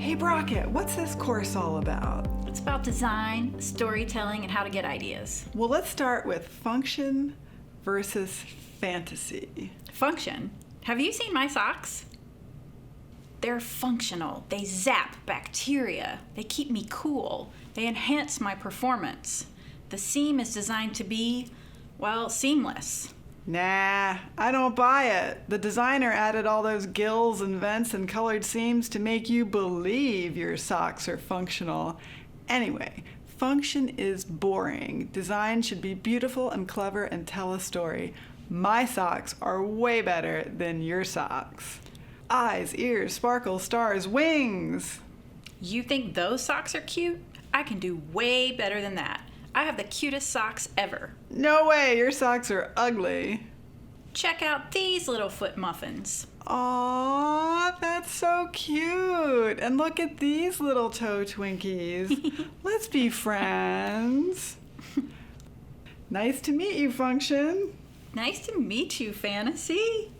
Hey Brockett, what's this course all about? It's about design, storytelling, and how to get ideas. Well, let's start with function versus fantasy. Function. Have you seen my socks? They're functional. They zap bacteria. They keep me cool. They enhance my performance. The seam is designed to be, well, seamless. Nah, I don't buy it. The designer added all those gills and vents and colored seams to make you believe your socks are functional. Anyway, function is boring. Design should be beautiful and clever and tell a story. My socks are way better than your socks. Eyes, ears, sparkles, stars, wings. You think those socks are cute? I can do way better than that. I have the cutest socks ever. No way, your socks are ugly. Check out these little foot muffins. Aww, that's so cute. And look at these little toe Twinkies. Let's be friends. Nice to meet you, Function. Nice to meet you, Fantasy.